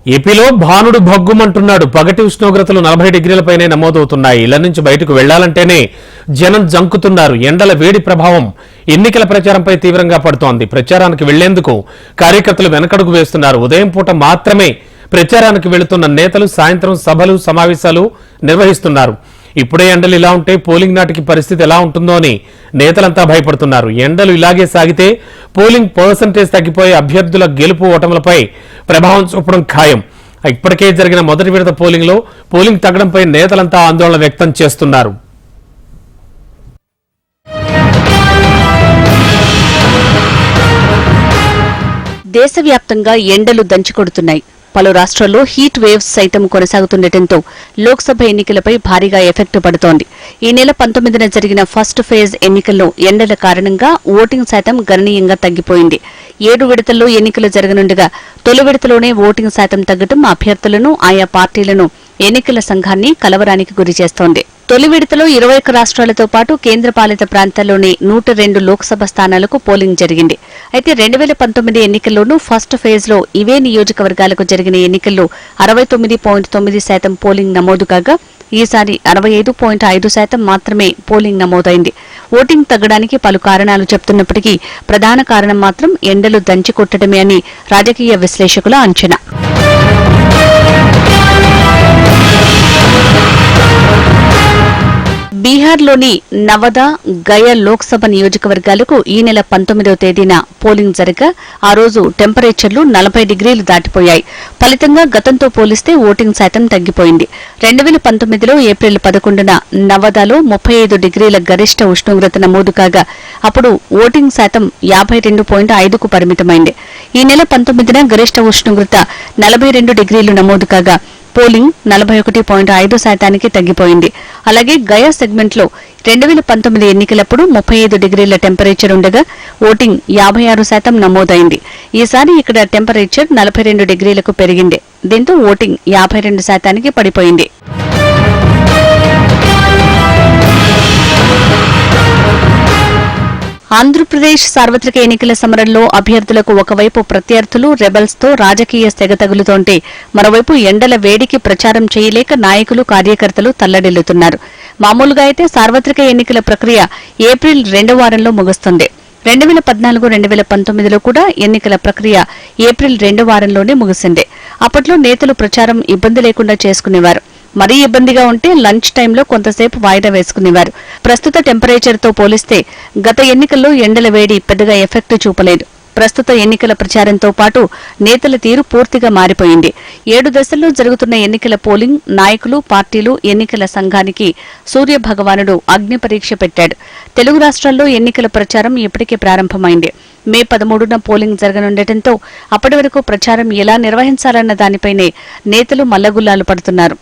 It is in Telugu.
ఏపీలో భానుడు భగ్గుమంటున్నాడు. పగటి ఉష్ణోగ్రతలు 40 డిగ్రీలపైనే నమోదవుతున్నాయి. ఇళ్ల నుంచి బయటకు వెళ్లాలంటేనే జనం జంకుతున్నారు. ఎండల వేడి ప్రభావం ఎన్నికల ప్రచారంపై తీవ్రంగా పడుతోంది. ప్రచారానికి వెళ్లేందుకు కార్యకర్తలు వెనకడుగు వేస్తున్నారు. ఉదయం పూట మాత్రమే ప్రచారానికి వెళుతున్న నేతలు సాయంత్రం సభలు సమావేశాలు నిర్వహిస్తున్నారు. ఇప్పుడే ఎండలు ఇలా ఉంటే పోలింగ్ నాటికి పరిస్థితి ఎలా ఉంటుందో అని నేతలంతా భయపడుతున్నారు. ఎండలు ఇలాగే సాగితే పోలింగ్ పర్సంటేజ్ తగ్గిపోయే అభ్యర్థుల గెలుపు ఓటములపై ప్రభావం చూపడం ఖాయం. ఇప్పటికే జరిగిన మొదటి విడత పోలింగ్ తగ్గడంపై నేతలంతా ఆందోళన వ్యక్తం చేస్తున్నారు. దేశవ్యాప్తంగా ఎండలు దంచుకొడుతున్నాయి. పలు రాష్ట్రాల్లో హీట్ వేవ్స్ సైతం కొనసాగుతుండటంతో లోక్సభ ఎన్నికలపై భారీగా ఎఫెక్ట్ పడుతోంది. ఈ నెల 19న జరిగిన ఫస్ట్ ఫేజ్ ఎన్నికల్లో ఎండల కారణంగా ఓటింగ్ శాతం గణనీయంగా తగ్గిపోయింది. 7 విడతల్లో ఎన్నికలు జరగనుండగా తొలి విడతలోనే ఓటింగ్ శాతం తగ్గడం అభ్యర్థులను ఆయా పార్టీలను ఎన్నికల సంఘాన్ని కలవరానికి గురిచేస్తోంది. తొలి విడతలో 21 రాష్ట్రాలతో పాటు కేంద్రపాలిత ప్రాంతాల్లోని 102 లోక్సభ స్థానాలకు పోలింగ్ జరిగింది. అయితే 2019 ఎన్నికల్లోనూ ఫస్ట్ ఫేజ్ లో ఇవే నియోజకవర్గాలకు జరిగిన ఎన్నికల్లో 69.9% పోలింగ్ నమోదు కాగా ఈసారి 65.5% మాత్రమే పోలింగ్ నమోదైంది. ఓటింగ్ తగ్గడానికి పలు కారణాలు చెప్తున్నప్పటికీ ప్రధాన కారణం మాత్రం ఎండలు దంచికొట్టడమే అని రాజకీయ విశ్లేషకుల అంచనా. బీహార్లోని నవదా, గయా లోక్సభ నియోజకవర్గాలకు ఈ నెల 19వ తేదీన పోలింగ్ జరగగా ఆ రోజు టెంపరేచర్లు 40 డిగ్రీలు దాటిపోయాయి. ఫలితంగా గతంతో పోలిస్తే ఓటింగ్ శాతం తగ్గిపోయింది. 2019లో ఏప్రిల్ 11న నవదాలో 35 డిగ్రీల గరిష్ట ఉష్ణోగ్రత నమోదు కాగా అప్పుడు ఓటింగ్ శాతం 52.5కు పరిమితమైంది. ఈ నెల 19న గరిష్ట ఉష్ణోగ్రత 42 డిగ్రీలు నమోదు కాగా పోలింగ్ 41.5%కి తగ్గిపోయింది. అలాగే గయా సెగ్మెంట్లో 2019 ఎన్నికలప్పుడు 35 డిగ్రీల టెంపరేచర్ ఉండగా ఓటింగ్ 56% నమోదైంది. ఈసారి ఇక్కడ టెంపరేచర్ 42 డిగ్రీలకు పెరిగింది. దీంతో ఓటింగ్ 52%కి పడిపోయింది. ఆంధ్రప్రదేశ్ సార్వత్రిక ఎన్నికల సమరంలో అభ్యర్థులకు ఒకవైపు ప్రత్యర్థులు రెబల్స్ తో రాజకీయ సెగ తగులుతోంటే మరోవైపు ఎండల వేడికి ప్రచారం చేయలేక నాయకులు కార్యకర్తలు తల్లడిల్లుతున్నారు. మామూలుగా అయితే సార్వత్రిక ఎన్నికల ప్రక్రియ ఏప్రిల్ 2వ వారంలో ముగుస్తుంది. 2014-2019లో కూడా ఎన్నికల ప్రక్రియ ఏప్రిల్ 2వ వారంలోనే ముగిసింది. అప్పట్లో నేతలు ప్రచారం ఇబ్బంది లేకుండా చేసుకునేవారు. మరీ ఇబ్బందిగా ఉంటే లంచ్ టైంలో కొంతసేపు వాయిదా వేసుకునేవారు. ప్రస్తుత టెంపరేచర్తో పోలిస్తే గత ఎన్నికల్లో ఎండల వేడి పెద్దగా ఎఫెక్ట్ చూపలేదు. ప్రస్తుత ఎన్నికల ప్రచారంతో పాటు నేతల తీరు పూర్తిగా మారిపోయింది. 7 దశల్లో జరుగుతున్న ఎన్నికల పోలింగ్ నాయకులు, పార్టీలు, ఎన్నికల సంఘానికి సూర్య భగవానుడు అగ్ని పరీక్ష పెట్టాడు. తెలుగు రాష్ట్రాల్లో ఎన్నికల ప్రచారం ఇప్పటికే ప్రారంభమైంది. మే 13న పోలింగ్ జరగనుండటంతో అప్పటి వరకు ప్రచారం ఎలా నిర్వహించాలన్న దానిపైనే నేతలు మల్లగుల్లాలు పడుతున్నారు.